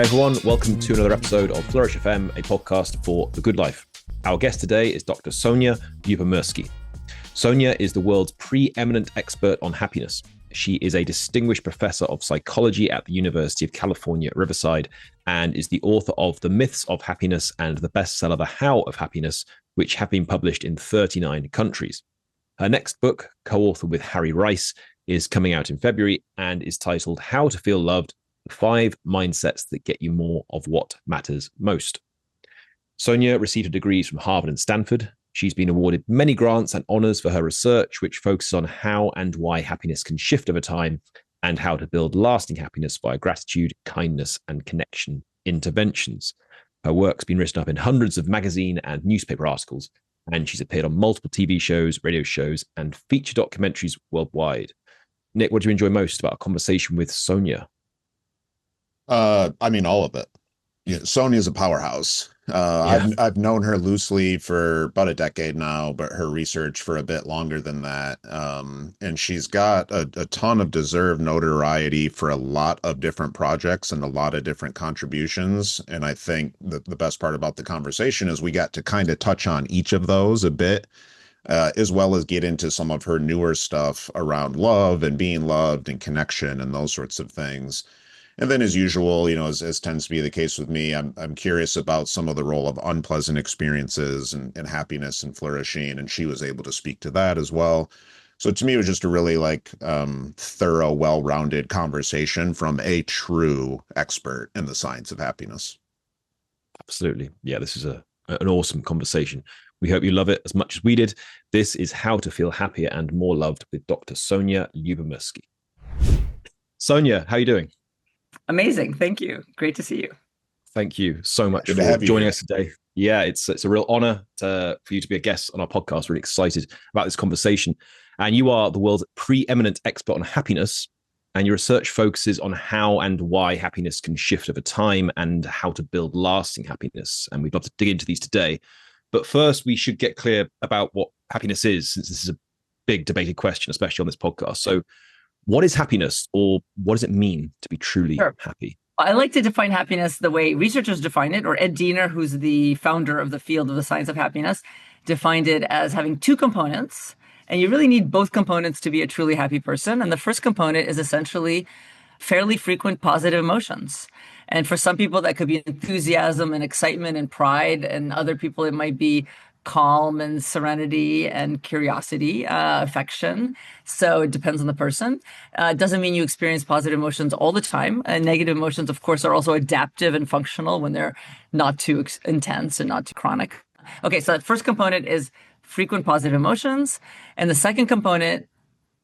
everyone. Welcome to another episode of Flourish FM, a podcast for the good life. Our guest today is Dr. Sonja Lyubomirsky. Sonja is the world's preeminent expert on happiness. She is a distinguished professor of psychology at the University of California at Riverside and is the author of The Myths of Happiness and the bestseller The How of Happiness, which have been published in 39 countries. Her next book, co-authored with Harry Reis, is coming out in February and is titled How to Feel Loved: 5 Mindsets That Get You More of What Matters Most. Sonja received her degrees from Harvard and Stanford. She's been awarded many grants and honors for her research, which focuses on how and why happiness can shift over time and how to build lasting happiness via gratitude, kindness, and connection interventions. Her work's been written up in hundreds of magazine and newspaper articles, and she's appeared on multiple TV shows, radio shows, and feature documentaries worldwide. Nick, what do you enjoy most about a conversation with Sonja? All of it. Yeah, Sonja's a powerhouse. I've known her loosely for about a decade now, but her research for a bit longer than that. And she's got a ton of deserved notoriety for a lot of different projects and a lot of different contributions. And I think that the best part about the conversation is we got to kind of touch on each of those a bit, as well as get into some of her newer stuff around love and being loved and connection and those sorts of things. And then, as usual, as tends to be the case with me, I'm curious about some of the role of unpleasant experiences and happiness and flourishing, and she was able to speak to that as well. So to me, it was just a really thorough, well-rounded conversation from a true expert in the science of happiness. Absolutely. Yeah, this is an awesome conversation. We hope you love it as much as we did. This is How to Feel Happier and More Loved with Dr. Sonja Lyubomirsky. Sonja, how are you doing? Amazing. Thank you. Great to see you. Thank you so much for joining us today. Yeah, it's a real honor for you to be a guest on our podcast. Really excited about this conversation. And you are the world's preeminent expert on happiness, and your research focuses on how and why happiness can shift over time and how to build lasting happiness. And we'd love to dig into these today. But first, we should get clear about what happiness is, since this is a big debated question, especially on this podcast. So what is happiness, or what does it mean to be truly happy? I like to define happiness the way researchers define it, or Ed Diener, who's the founder of the field of the science of happiness, defined it as having 2 components. And you really need both components to be a truly happy person. And the first component is essentially fairly frequent positive emotions. And for some people, that could be enthusiasm and excitement and pride. And other people, it might be calm and serenity and curiosity, affection. So it depends on the person. It doesn't mean you experience positive emotions all the time. And negative emotions, of course, are also adaptive and functional when they're not too intense and not too chronic. Okay, so that first component is frequent positive emotions. And the second component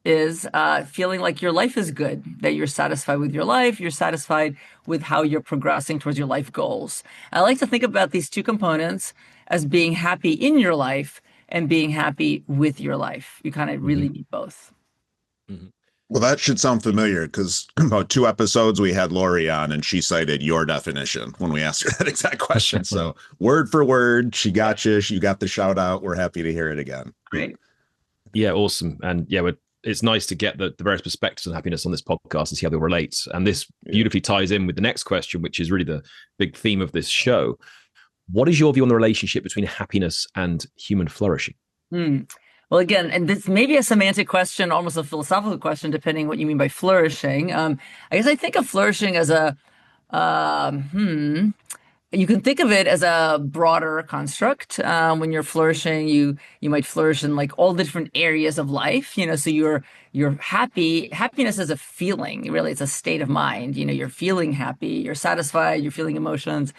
is feeling like your life is good, that you're satisfied with your life, you're satisfied with how you're progressing towards your life goals. I like to think about these 2 components as being happy in your life and being happy with your life. You kind of really need both. Mm-hmm. Well, that should sound familiar, because about 2 episodes we had Lori on and she cited your definition when we asked her that exact question. So word for word, she got you. You got the shout out. We're happy to hear it again. Great. Yeah, awesome. And yeah, it's nice to get the various perspectives on happiness on this podcast and see how they relate. And this beautifully ties in with the next question, which is really the big theme of this show. What is your view on the relationship between happiness and human flourishing? Well, again, and this may be a semantic question, almost a philosophical question, depending what you mean by flourishing. I guess I think of flourishing as you can think of it as a broader construct. When you're flourishing, you might flourish in like all the different areas of life. So you're happy. Happiness is a feeling. Really, it's a state of mind. You're feeling happy. You're satisfied. You're feeling emotions.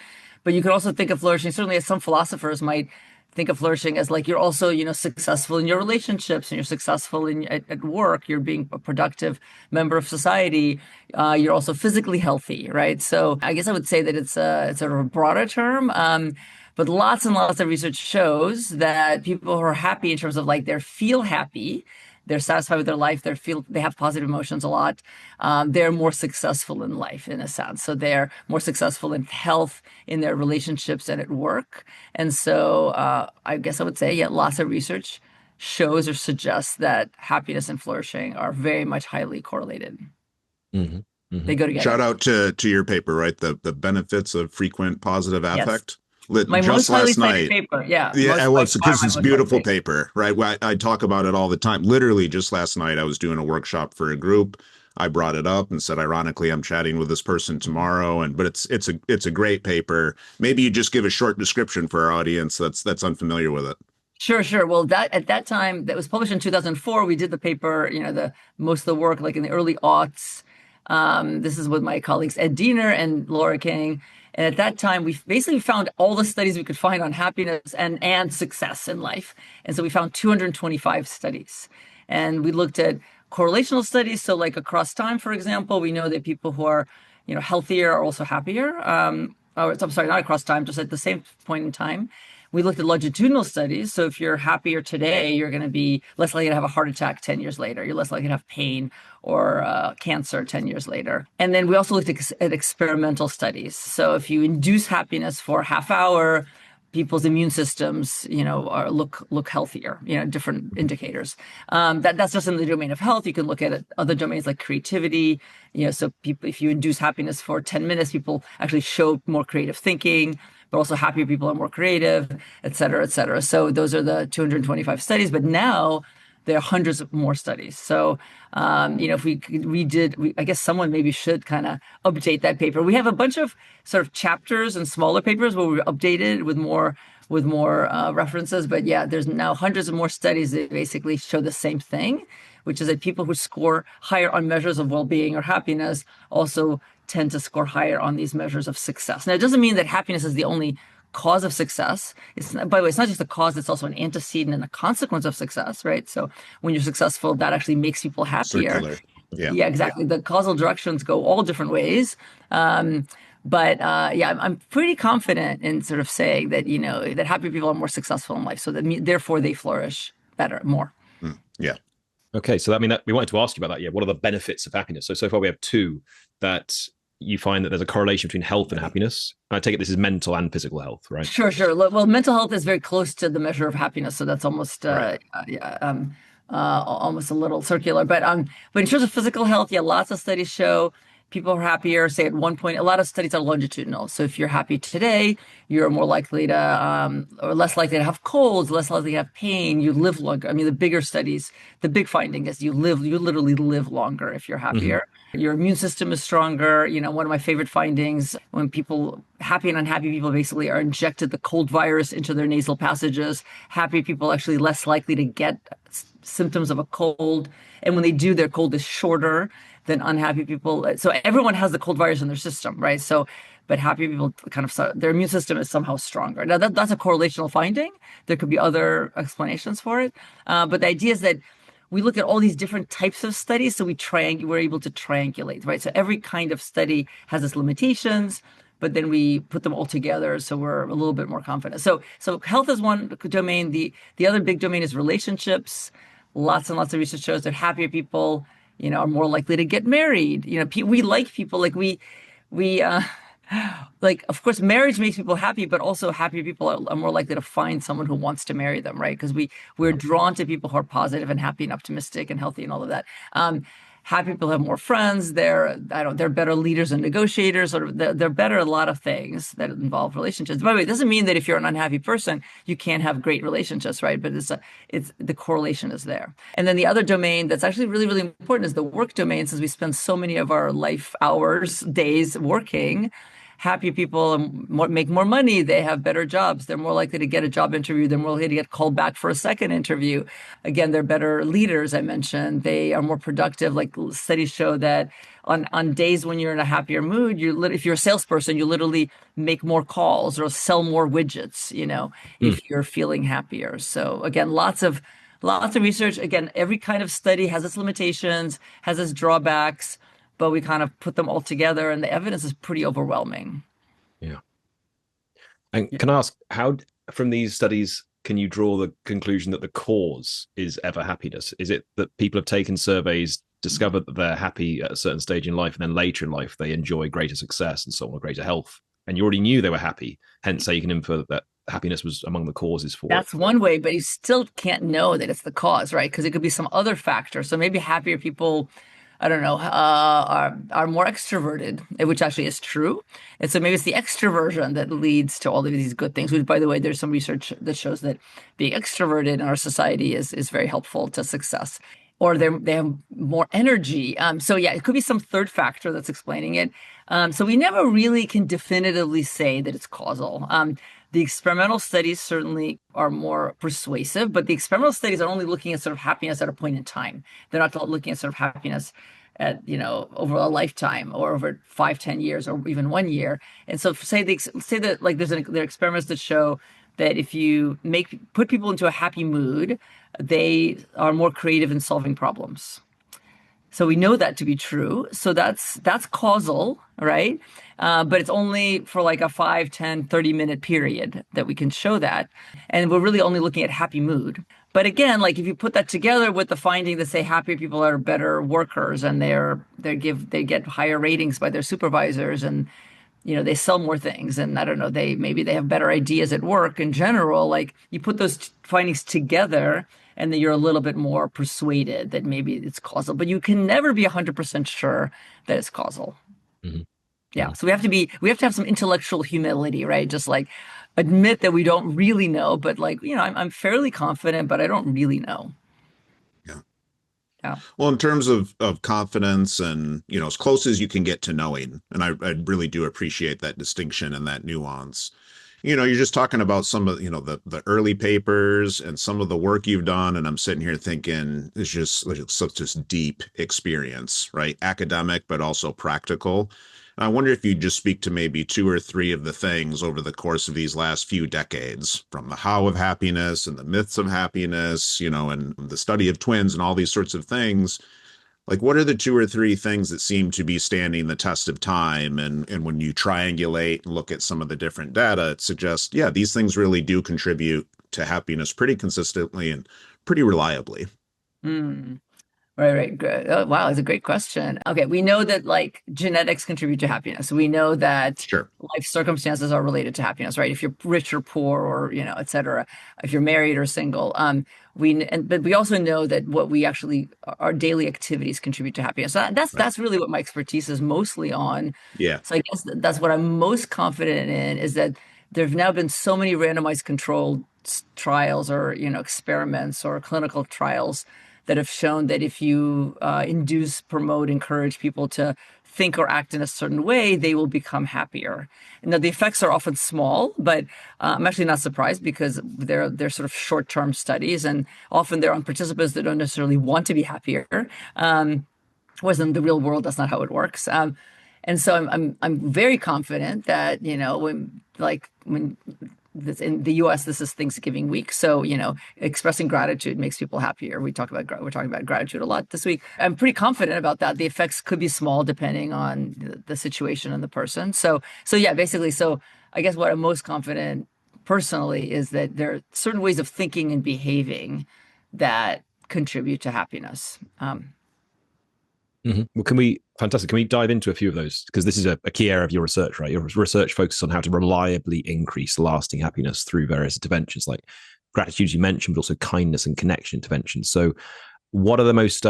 But you could also think of flourishing, certainly as some philosophers might think of flourishing as like you're also, successful in your relationships and you're successful at work. You're being a productive member of society. You're also physically healthy, right? So I guess I would say that it's sort of a broader term. But lots and lots of research shows that people who are happy in terms of like they feel happy, they're satisfied with their life, they have positive emotions a lot. They're more successful in life in a sense. So they're more successful in health, in their relationships, and at work. And so I guess I would say, lots of research shows or suggests that happiness and flourishing are very much highly correlated. Mm-hmm. They go together. Shout out to your paper, right? The benefits of frequent positive affect. My Just most highly last cited night. paper. Yeah. Yeah, it was because it's most beautiful highly cited. paper, right? I talk about it all the time. Literally, just last night, I was doing a workshop for a group. I brought it up and said, ironically, I'm chatting with this person tomorrow, but it's a great paper. Maybe you just give a short description for our audience that's unfamiliar with it. Sure. Well, that at that time, that was published in 2004. We did the paper, the most of the work like in the early aughts. This is with my colleagues Ed Diener and Laura King. And at that time, we basically found all the studies we could find on happiness and success in life. And so we found 225 studies. And we looked at correlational studies. So like across time, for example, we know that people who are, healthier are also happier. I'm sorry, not across time, just at the same point in time. We looked at longitudinal studies. So if you're happier today, you're going to be less likely to have a heart attack 10 years later. You're less likely to have pain or cancer 10 years later. And then we also looked at experimental studies. So if you induce happiness for a half hour, people's immune systems, look healthier, different indicators. That's just in the domain of health. You can look at other domains like creativity. So people, if you induce happiness for 10 minutes, people actually show more creative thinking, but also happier people are more creative, et cetera, et cetera. So those are the 225 studies, but now there are hundreds of more studies. So, if I guess someone maybe should kind of update that paper. We have a bunch of sort of chapters and smaller papers where we updated with more references. But yeah, there's now hundreds of more studies that basically show the same thing, which is that people who score higher on measures of well-being or happiness also tend to score higher on these measures of success. Now, it doesn't mean that happiness is the only cause of success. By the way, it's not just a cause, it's also an antecedent and a consequence of success, right? So when you're successful, that actually makes people happier. Circular. Yeah, exactly. The causal directions go all different ways. I'm pretty confident in sort of saying that, that happy people are more successful in life. So that therefore they flourish better, more. Yeah. Okay. So we wanted to ask you about that. Yeah. What are the benefits of happiness? So far we have two that you find that there's a correlation between health and happiness. I take it this is mental and physical health, right? Sure. Well, mental health is very close to the measure of happiness, so that's almost almost a little circular. But in terms of physical health, lots of studies show people are happier. Say at one point, a lot of studies are longitudinal. So if you're happy today, you're more likely to, or less likely to have colds, less likely to have pain. You live longer. I mean, the bigger studies, the big finding is you literally live longer if you're happier. Mm-hmm. Your immune system is stronger. One of my favorite findings, when happy and unhappy people basically are injected the cold virus into their nasal passages, happy people are actually less likely to get symptoms of a cold. And when they do, their cold is shorter than unhappy people. So everyone has the cold virus in their system, right? So, but happy people their immune system is somehow stronger. Now that's a correlational finding. There could be other explanations for it. But the idea is that we look at all these different types of studies. So we're able to triangulate, right? So every kind of study has its limitations, but then we put them all together. So we're a little bit more confident. So health is one domain. The other big domain is relationships. Lots and lots of research shows that happier people, are more likely to get married. We like people like of course, marriage makes people happy, but also happy people are more likely to find someone who wants to marry them, right? Because we're drawn to people who are positive and happy and optimistic and healthy and all of that. Happy people have more friends. They're better leaders and negotiators. They're better at a lot of things that involve relationships. By the way, it doesn't mean that if you're an unhappy person, you can't have great relationships, right? But it's the correlation is there. And then the other domain that's actually really, really important is the work domain, since we spend so many of our life hours, days working. Happy people make more money. They have better jobs. They're more likely to get a job interview. They're more likely to get called back for a second interview. Again, they're better leaders, I mentioned. They are more productive. Like studies show that on days when you're in a happier mood, if you're a salesperson, you literally make more calls or sell more widgets, if you're feeling happier. So again, lots of research. Again, every kind of study has its limitations, has its drawbacks, but we kind of put them all together and the evidence is pretty overwhelming. Yeah. And can I ask, how from these studies can you draw the conclusion that the cause is ever happiness? Is it that people have taken surveys, discovered that they're happy at a certain stage in life, and then later in life they enjoy greater success and so on, or greater health, and you already knew they were happy, hence so you can infer that happiness was among the causes for That's one way, but you still can't know that it's the cause, right? Because it could be some other factor. So maybe happier people I don't know, are more extroverted, which actually is true. And so maybe it's the extroversion that leads to all of these good things, which, by the way, there's some research that shows that being extroverted in our society is very helpful to success. Or they have more energy. So yeah, it could be some third factor that's explaining it. So we never really can definitively say that it's causal. The experimental studies certainly are more persuasive, but the experimental studies are only looking at sort of happiness at a point in time. They're not looking at sort of happiness at, over a lifetime or over 5, 10 years or even 1 year. And so say that like there are experiments that show that if you put people into a happy mood, they are more creative in solving problems. So we know that to be true. So that's causal, right? But it's only for like a 5, 10, 30-minute period that we can show that. And we're really only looking at happy mood. But again, like if you put that together with the finding that say happier people are better workers and they get higher ratings by their supervisors and they sell more things and I don't know, maybe they have better ideas at work in general. Like you put those findings together and then you're a little bit more persuaded that maybe it's causal, but you can never be 100% sure that it's causal. Mm-hmm. Yeah. So we have to have some intellectual humility, right? Just like admit that we don't really know, but like, I'm fairly confident, but I don't really know. Yeah. Well, in terms of confidence and, as close as you can get to knowing, and I really do appreciate that distinction and that nuance. You're just talking about some of, the early papers and some of the work you've done. And I'm sitting here thinking it's just such this deep experience, right? Academic, but also practical. I wonder if you'd just speak to maybe 2 or 3 of the things over the course of these last few decades, from the how of happiness and the myths of happiness, and the study of twins and all these sorts of things. Like, what are the 2 or 3 things that seem to be standing the test of time? And when you triangulate and look at some of the different data, it suggests, yeah, these things really do contribute to happiness pretty consistently and pretty reliably. Right. Good. Oh, wow, that's a great question. Okay, we know that like genetics contribute to happiness. We know that Sure. life circumstances are related to happiness, right? If you're rich or poor, or et cetera. If you're married or single, but we also know that what we actually our daily activities contribute to happiness. So that's really what my expertise is mostly on. Yeah. So I guess that's what I'm most confident in is that there have now been so many randomized controlled trials or experiments or clinical trials that have shown that if you induce, promote, encourage people to think or act in a certain way, they will become happier. Now, the effects are often small, but I'm actually not surprised because they're sort of short-term studies, and often they're on participants that don't necessarily want to be happier. Whereas in the real world, that's not how it works. And so I'm very confident that when in the U.S., this is Thanksgiving week, so expressing gratitude makes people happier. We're talking about gratitude a lot this week. I'm pretty confident about that. The effects could be small depending on the situation and the person. So yeah, basically. So I guess what I'm most confident personally is that there are certain ways of thinking and behaving that contribute to happiness. Well, fantastic. Can we dive into a few of those? Because this is a key area of your research, right? Your research focuses on how to reliably increase lasting happiness through various interventions like gratitude, you mentioned, but also kindness and connection interventions. So what are the most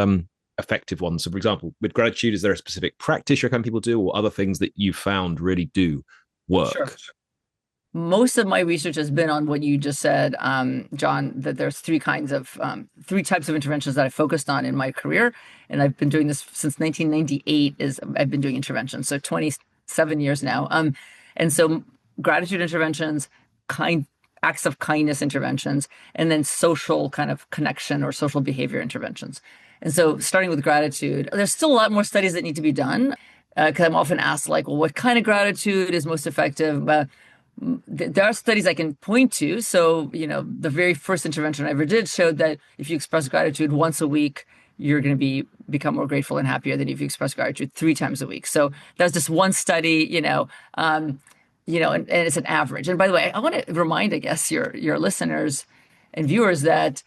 effective ones? So for example, with gratitude, is there a specific practice you recommend people do or other things that you found really do work? Sure. Most of my research has been on what you just said, John, that there's 3 types of interventions that I focused on in my career. And I've been doing this since 1998 I've been doing interventions. So 27 years now. And so gratitude interventions, acts of kindness interventions, and then social kind of connection or social behavior interventions. And so starting with gratitude, there's still a lot more studies that need to be done because I'm often asked like, well, what kind of gratitude is most effective? There are studies I can point to. So, the very first intervention I ever did showed that if you express gratitude once a week, you're going to become more grateful and happier than if you express gratitude 3 times a week. So that's just one study, and it's an average. And by the way, I want to remind, I guess, your listeners and viewers that,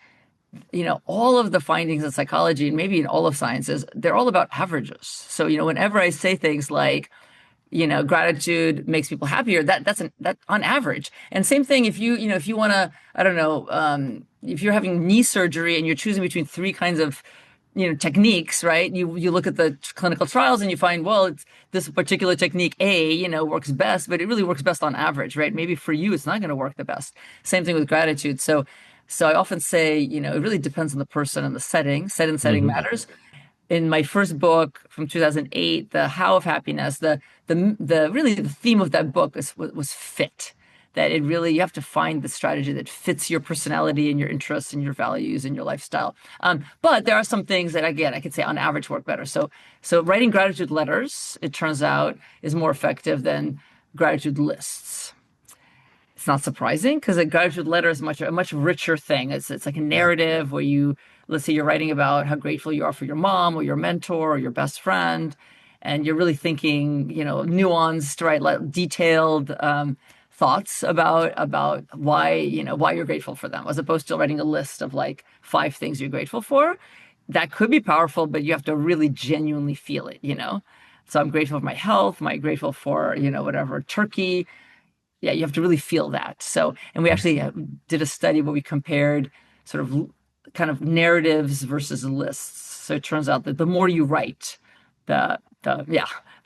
all of the findings in psychology and maybe in all of sciences, they're all about averages. So, whenever I say things like, gratitude makes people happier. That's on average. And same thing if you want to, I don't know, if you're having knee surgery and you're choosing between 3 kinds of techniques, right? You look at the clinical trials and you find, well, it's this particular technique A, works best, but it really works best on average, right? Maybe for you, it's not going to work the best. Same thing with gratitude. So I often say, it really depends on the person and the setting. Setting matters. In my first book from 2008, The How of Happiness, really the theme of that book was fit. That it really, you have to find the strategy that fits your personality and your interests and your values and your lifestyle. But there are some things that, again, I could say on average work better. So writing gratitude letters, it turns out, is more effective than gratitude lists. It's not surprising because a gratitude letter is a much richer thing. It's like a narrative where let's say you're writing about how grateful you are for your mom or your mentor or your best friend, and you're really thinking, nuanced, right, like detailed thoughts about why you're grateful for them, as opposed to writing a list of like 5 things you're grateful for. That could be powerful, but you have to really genuinely feel it. So I'm grateful for my health. I'm grateful for whatever turkey. Yeah, you have to really feel that. So, and we actually did a study where we compared sort of kind of narratives versus lists. So it turns out that the more you write, the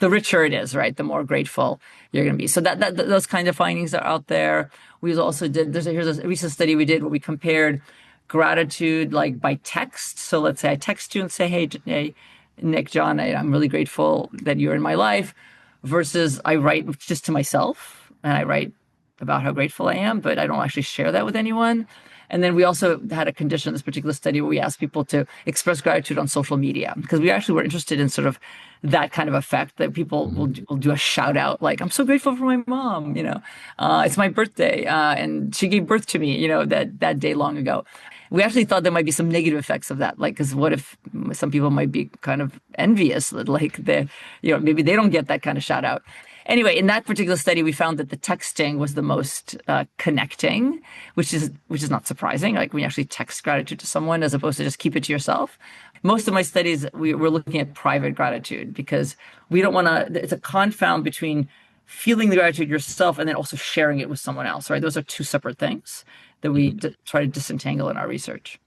richer it is, right? The more grateful you're going to be. So that those kind of findings are out there. We also did, here's a recent study we did where we compared gratitude like by text. So let's say I text you and say, hey Nick, John, I'm really grateful that you're in my life, versus I write just to myself and I write about how grateful I am, but I don't actually share that with anyone. And then we also had a condition in this particular study where we asked people to express gratitude on social media, because we actually were interested in sort of that kind of effect, that people will do a shout out like, I'm so grateful for my mom, it's my birthday and she gave birth to me, that day long ago. We actually thought there might be some negative effects of that, like, because what if some people might be kind of envious that like maybe they don't get that kind of shout out. Anyway, in that particular study, we found that the texting was the most connecting, which is not surprising. Like when you actually text gratitude to someone as opposed to just keep it to yourself. Most of my studies, we're looking at private gratitude because we don't want to. It's a confound between feeling the gratitude yourself and then also sharing it with someone else. Right? Those are 2 separate things that we try to disentangle in our research.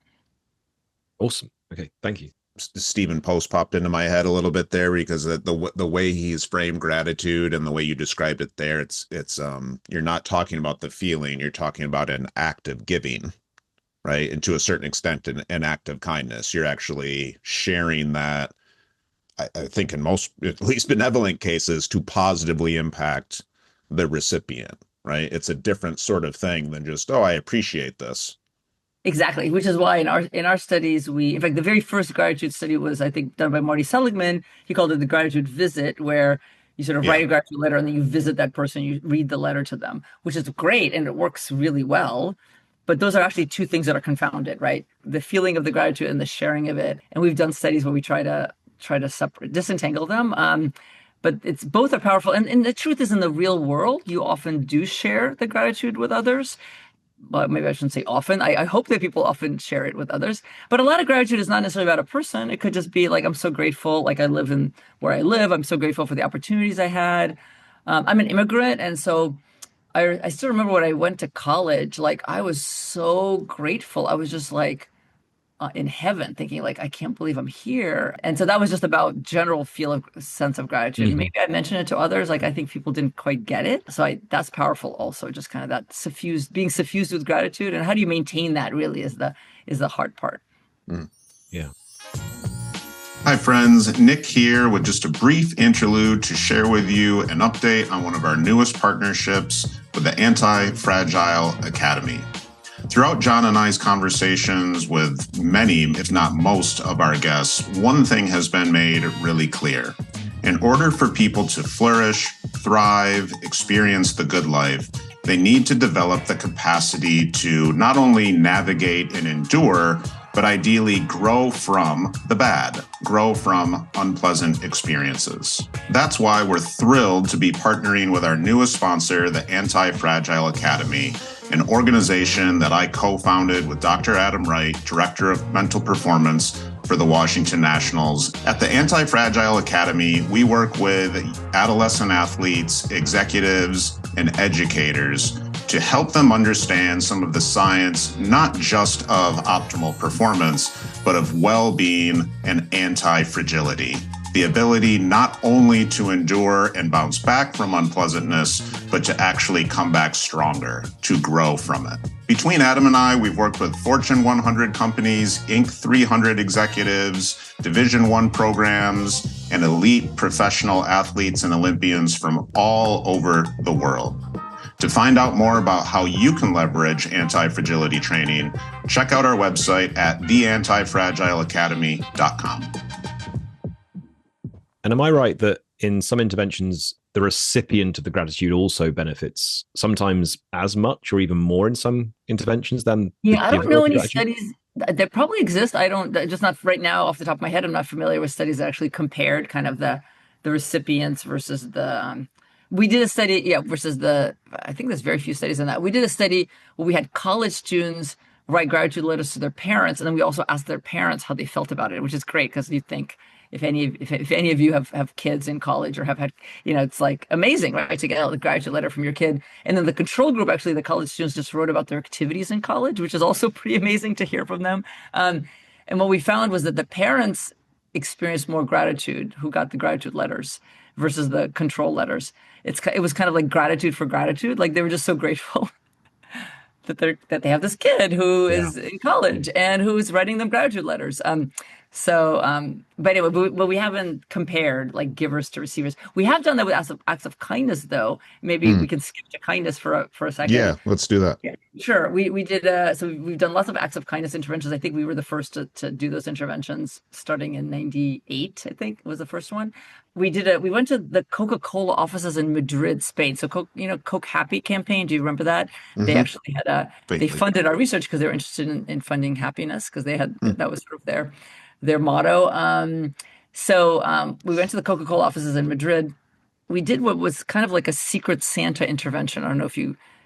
Awesome. Okay, thank you. Stephen Post popped into my head a little bit there, because the way he's framed gratitude and the way you described it there, it's you're not talking about the feeling, you're talking about an act of giving, right? And to a certain extent, an act of kindness. You're actually sharing that, I think in most, at least benevolent cases, to positively impact the recipient, right? It's a different sort of thing than just, oh, I appreciate this. Exactly, which is why in our studies, in fact, the very first gratitude study was, I think, done by Marty Seligman. He called it the gratitude visit, where you sort of write a gratitude letter and then you visit that person, you read the letter to them, which is great and it works really well. But those are actually 2 things that are confounded, right? The feeling of the gratitude and the sharing of it. And we've done studies where we try to disentangle them. But it's both are powerful. And the truth is, in the real world, you often do share the gratitude with others. Well, maybe I shouldn't say often. I hope that people often share it with others. But a lot of gratitude is not necessarily about a person. It could just be like, I'm so grateful, like I live in where I live. I'm so grateful for the opportunities I had. I'm an immigrant. And so I still remember when I went to college, like I was so grateful. I was just like in heaven thinking like, I can't believe I'm here. And so that was just about general sense of gratitude. Mm-hmm. Maybe I mentioned it to others. Like, I think people didn't quite get it. So that's powerful also, just kind of that being suffused with gratitude. And how do you maintain that really is the hard part. Mm. Yeah. Hi friends, Nick here with just a brief interlude to share with you an update on one of our newest partnerships with the Anti-Fragile Academy. Throughout John and I's conversations with many, if not most, of our guests, one thing has been made really clear. In order for people to flourish, thrive, experience the good life, they need to develop the capacity to not only navigate and endure, but ideally grow from the bad, grow from unpleasant experiences. That's why we're thrilled to be partnering with our newest sponsor, the Anti-Fragile Academy, an organization that I co-founded with Dr. Adam Wright, Director of Mental Performance for the Washington Nationals. At the Anti-Fragile Academy, we work with adolescent athletes, executives, and educators to help them understand some of the science, not just of optimal performance, but of well-being and anti-fragility. The ability not only to endure and bounce back from unpleasantness, but to actually come back stronger, to grow from it. Between Adam and I, we've worked with Fortune 100 companies, Inc. 300 executives, Division I programs, and elite professional athletes and Olympians from all over the world. To find out more about how you can leverage anti-fragility training, check out our website at theantifragileacademy.com. And am I right that in some interventions, the recipient of the gratitude also benefits sometimes as much or even more in some interventions than the I don't giver know of the any gratitude? studies that probably exist. I don't, just not right now off the top of my head. I'm not familiar with studies that actually compared kind of the recipients versus the. We did a study, versus the. I think there's very few studies on that. We did a study where we had college students write gratitude letters to their parents, and then we also asked their parents how they felt about it, which is great because you think if any of you have kids in college or have had, it's like amazing, right, to get a gratitude letter from your kid. And then the control group, actually, the college students just wrote about their activities in college, which is also pretty amazing to hear from them. And what we found was that the parents experienced more gratitude who got the gratitude letters versus the control letters. It was kind of like gratitude for gratitude. Like they were just so grateful that they have this kid who is in college and who's writing them gratitude letters. But anyway, but we haven't compared like givers to receivers. We have done that with acts of kindness, though. Maybe we can skip to kindness for a second. Yeah, let's do that. Yeah, sure. We did. So we've done lots of acts of kindness interventions. I think we were the first to do those interventions, starting in '98. I think was the first one. We went to the Coca-Cola offices in Madrid, Spain. So Coke Happy campaign. Do you remember that? They actually had they funded our research because they were interested in funding happiness because they had that was sort of their motto. We went to the Coca-Cola offices in Madrid. We did what was kind of like a secret Santa intervention. I don't know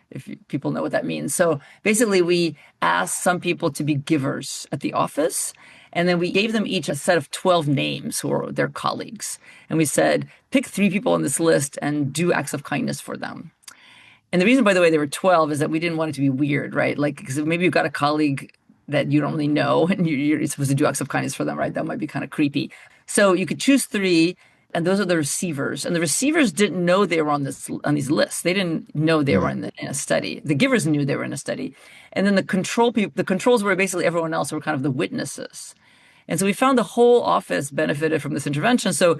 if people know what that means. So basically, we asked some people to be givers at the office, and then we gave them each a set of 12 names who were their colleagues. And we said, pick 3 people on this list and do acts of kindness for them. And the reason, by the way, there were 12 is that we didn't want it to be weird, right? Like, because maybe you've got a colleague that you don't really know and you're supposed to do acts of kindness for them, right? That might be kind of creepy. So you could choose 3, and those are the receivers. And the receivers didn't know they were on these lists. They didn't know they were in a study. The givers knew they were in a study. And then the controls were basically everyone else who were kind of the witnesses. And so we found the whole office benefited from this intervention. So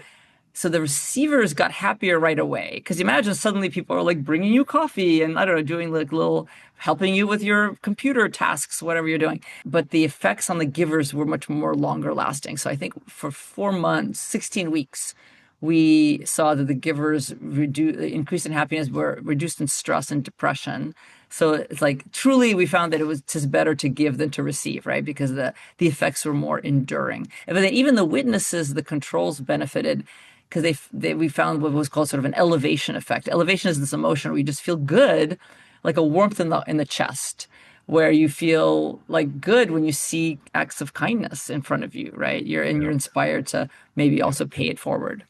the receivers got happier right away. Because imagine suddenly people are like bringing you coffee and I don't know, doing like little, helping you with your computer tasks, whatever you're doing. But the effects on the givers were much more longer lasting. So I think for 4 months, 16 weeks, we saw that the givers increase in happiness, were reduced in stress and depression. So it's like truly we found that it was just better to give than to receive, right? Because the effects were more enduring. But then even the witnesses, the controls benefited because we found what was called sort of an elevation effect. Elevation is this emotion where you just feel good, like a warmth in the chest, where you feel like good when you see acts of kindness in front of you, right? You're inspired to maybe also pay it forward.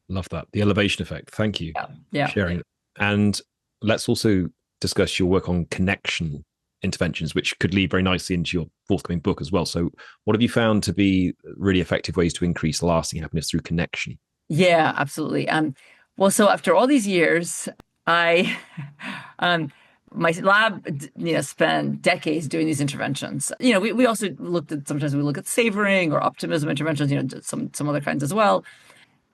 Love that. The elevation effect. Thank you for sharing. And let's also discuss your work on connection interventions, which could lead very nicely into your forthcoming book as well. So what have you found to be really effective ways to increase lasting happiness through connection? Yeah, absolutely. Well, so after all these years, my lab, spent decades doing these interventions. We also sometimes we look at savoring or optimism interventions, some other kinds as well.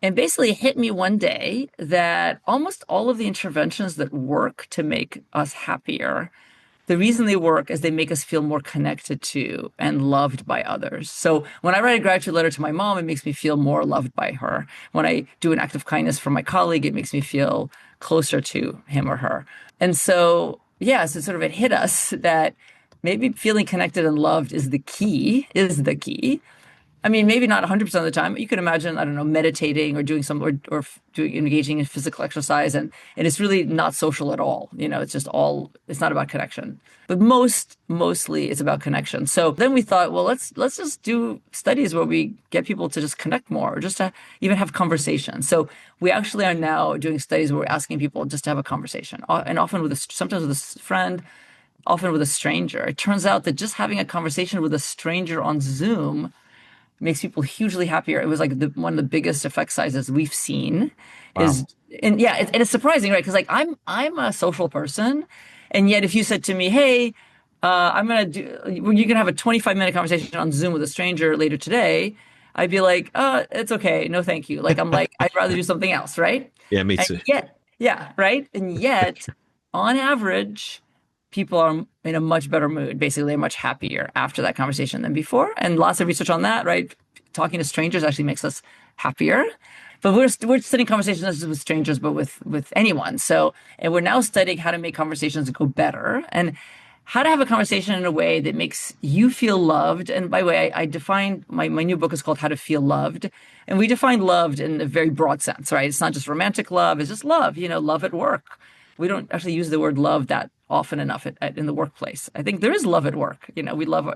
And basically it hit me one day that almost all of the interventions that work to make us happier, the reason they work is they make us feel more connected to and loved by others. So when I write a gratitude letter to my mom, it makes me feel more loved by her. When I do an act of kindness for my colleague, it makes me feel closer to him or her. And so, it hit us that maybe feeling connected and loved is the key. I mean, maybe not 100% of the time. You could imagine, I don't know, meditating or doing some or doing engaging in physical exercise, and it's really not social at all. It's just all. It's not about connection, but mostly it's about connection. So then we thought, well, let's just do studies where we get people to just connect more, or just to even have conversations. So we actually are now doing studies where we're asking people just to have a conversation, and often sometimes with a friend, often with a stranger. It turns out that just having a conversation with a stranger on Zoom makes people hugely happier. It was like one of the biggest effect sizes we've seen. Wow. And yeah, it's surprising, right? Because like I'm a social person, and yet if you said to me, "Hey, you can have a 25-minute conversation on Zoom with a stranger later today," I'd be like, it's okay, no, thank you. Like I'm like I'd rather do something else, right? Yeah, me And too. yet, yeah, right. And yet, on average, people are in a much better mood. Basically, they're much happier after that conversation than before. And lots of research on that, right? Talking to strangers actually makes us happier. But we're studying conversations not just with strangers, but with anyone. So, and we're now studying how to make conversations go better and how to have a conversation in a way that makes you feel loved. And by the way, I define my new book is called How to Feel Loved. And we define loved in a very broad sense, right? It's not just romantic love, it's just love, love at work. We don't actually use the word love that often enough in the workplace. I think there is love at work. We love,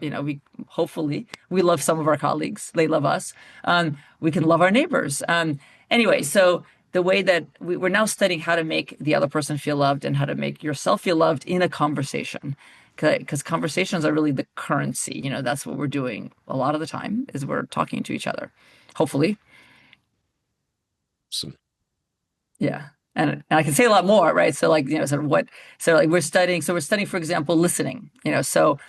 hopefully we love some of our colleagues. They love us. We can love our neighbors. Anyway, so the way that we're now studying how to make the other person feel loved and how to make yourself feel loved in a conversation. Because conversations are really the currency. That's what we're doing a lot of the time is we're talking to each other, hopefully. Awesome. Yeah. And I can say a lot more, right? So like, sort of so like we're studying, for example, listening, so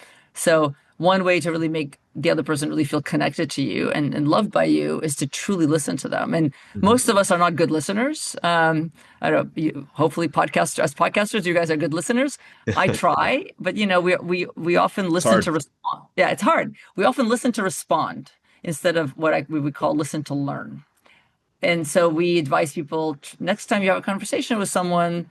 one way to really make the other person really feel connected to you and loved by you is to truly listen to them. And Mhm. most of us are not good listeners. I don't know, hopefully as podcasters, you guys are good listeners. I try, but we often It's listen hard. to respond. Yeah, it's hard. We often listen to respond instead of what we would call listen to learn. And so we advise people next time you have a conversation with someone,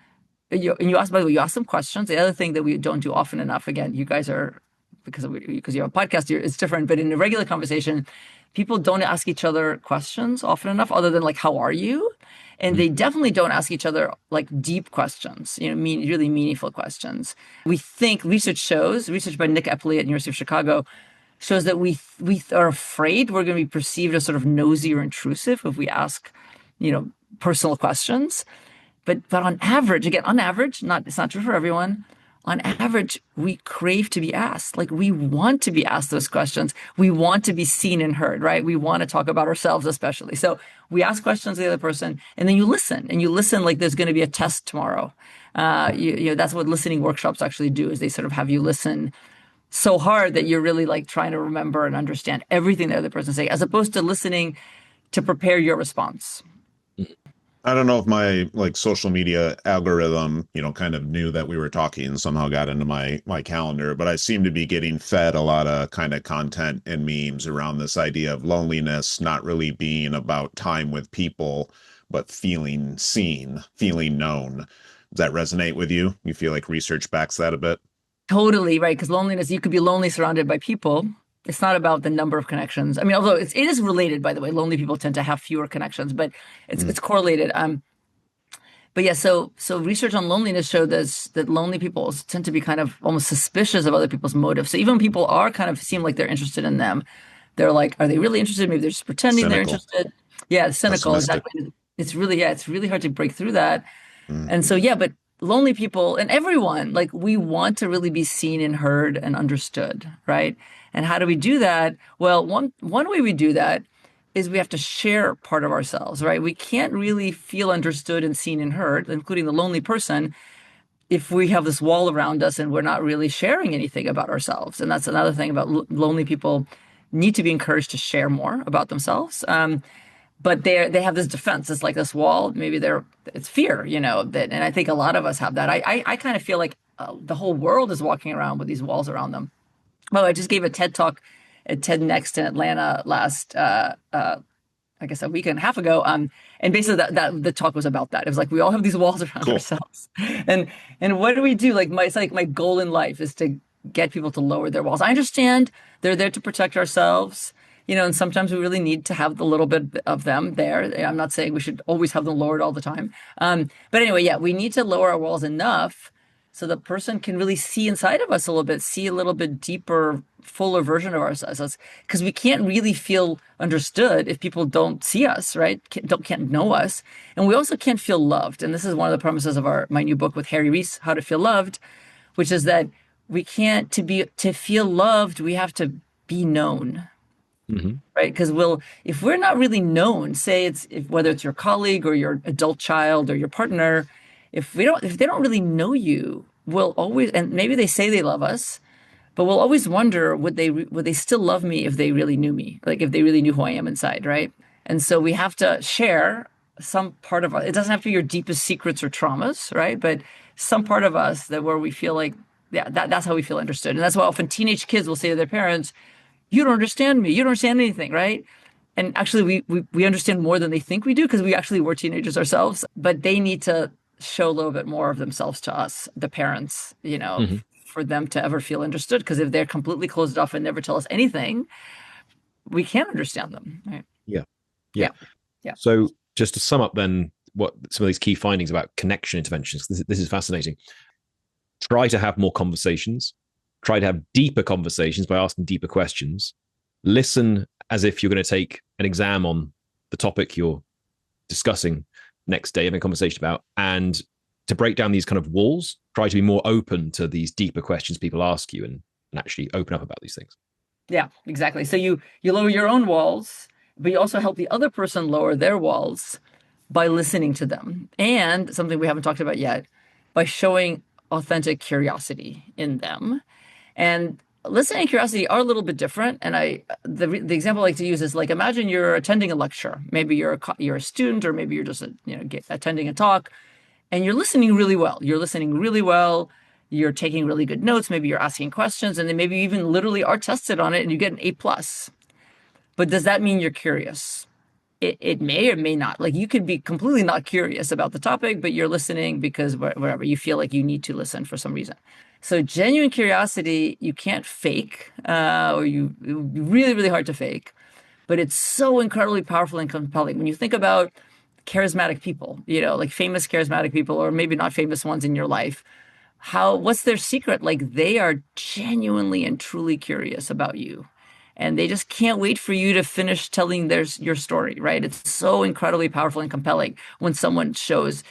and you ask, by the way, you ask them questions. The other thing that we don't do often enough, again, you guys are, because you have a podcast, it's different, but in a regular conversation, people don't ask each other questions often enough, other than like, how are you? And they definitely don't ask each other like deep questions, really meaningful questions. We think research by Nick Epley at University of Chicago shows that we are afraid we're going to be perceived as sort of nosy or intrusive if we ask, personal questions. But on average, again, it's not true for everyone. On average, we crave to be asked. Like we want to be asked those questions. We want to be seen and heard, right? We want to talk about ourselves, especially. So we ask questions to the other person, and then you listen like there's going to be a test tomorrow. That's what listening workshops actually do. Is they sort of have you listen so hard that you're really like trying to remember and understand everything the other person saying, as opposed to listening to prepare your response. I don't know if my like social media algorithm, kind of knew that we were talking and somehow got into my calendar, but I seem to be getting fed a lot of kind of content and memes around this idea of loneliness not really being about time with people, but feeling seen, feeling known. Does that resonate with you? You feel like research backs that a bit? Totally, right? Because loneliness, you could be lonely surrounded by people. It's not about the number of connections. I mean, although it is related, by the way. Lonely people tend to have fewer connections, but Mm. it's correlated. But yeah, so research on loneliness showed us that lonely people tend to be kind of almost suspicious of other people's motives. So even when people are kind of seem like they're interested in them, they're like, are they really interested? Maybe they're just pretending they're Cynical, interested. Yeah, cynical, pessimistic. exactly. It's really hard to break through that. Mm. And so, yeah, but lonely people and everyone, like we want to really be seen and heard and understood, right? And how do we do that? Well, one way we do that is we have to share part of ourselves, right? We can't really feel understood and seen and heard, including the lonely person, if we have this wall around us and we're not really sharing anything about ourselves. And that's another thing about lonely people need to be encouraged to share more about themselves. But they have this defense. It's like this wall. Maybe it's fear, and I think a lot of us have that. I kind of feel like the whole world is walking around with these walls around them. Well, I just gave a TED talk at TED Next in Atlanta last, I guess a week and a half ago. And basically that the talk was about that. It was like we all have these walls around Cool. ourselves, and what do we do? Like it's like my goal in life is to get people to lower their walls. I understand they're there to protect ourselves. and sometimes we really need to have the little bit of them there. I'm not saying we should always have them lowered all the time. But anyway, yeah, we need to lower our walls enough so the person can really see inside of us a little bit, see a little bit deeper, fuller version of ourselves. Because we can't really feel understood if people don't see us, right? Can't know us. And we also can't feel loved. And this is one of the premises of my new book with Harry Reis, How to Feel Loved, which is that we can't, to feel loved, we have to be known. Mm-hmm. Right? Because if we're not really known, say whether it's your colleague or your adult child or your partner, if they don't really know you, we'll always, and maybe they say they love us, but we'll always wonder, would they still love me if they really knew me? Like if they really knew who I am inside, right? And so we have to share some part of it doesn't have to be your deepest secrets or traumas, right? But some part of us where we feel like, yeah, that's how we feel understood. And that's why often teenage kids will say to their parents, you don't understand me. You don't understand anything, right? And actually, we understand more than they think we do because we actually were teenagers ourselves. But they need to show a little bit more of themselves to us, the parents, Mm-hmm. for them to ever feel understood. Because if they're completely closed off and never tell us anything, we can't understand them, right? Yeah. Yeah. Yeah. So just to sum up then, what some of these key findings about connection interventions, this is fascinating. Try to have more conversations. Try to have deeper conversations by asking deeper questions. Listen as if you're going to take an exam on the topic you're discussing next day, having a conversation about. And to break down these kind of walls, try to be more open to these deeper questions people ask you and actually open up about these things. Yeah, exactly. So you lower your own walls, but you also help the other person lower their walls by listening to them. And something we haven't talked about yet, by showing authentic curiosity in them. And listening and curiosity are a little bit different. And the example I like to use is like, imagine you're attending a lecture. Maybe you're a student, or maybe you're just attending a talk, and you're listening really well. You're listening really well. You're taking really good notes. Maybe you're asking questions, and then maybe you even literally are tested on it, and you get an A+. But does that mean you're curious? It may or may not. Like, you could be completely not curious about the topic, but you're listening because whatever, you feel like you need to listen for some reason. So genuine curiosity, you can't fake, or you really, really hard to fake, but it's so incredibly powerful and compelling. When you think about charismatic people, like famous charismatic people, or maybe not famous ones in your life, what's their secret? Like, they are genuinely and truly curious about you. And they just can't wait for you to finish telling your story, right? It's so incredibly powerful and compelling when someone shows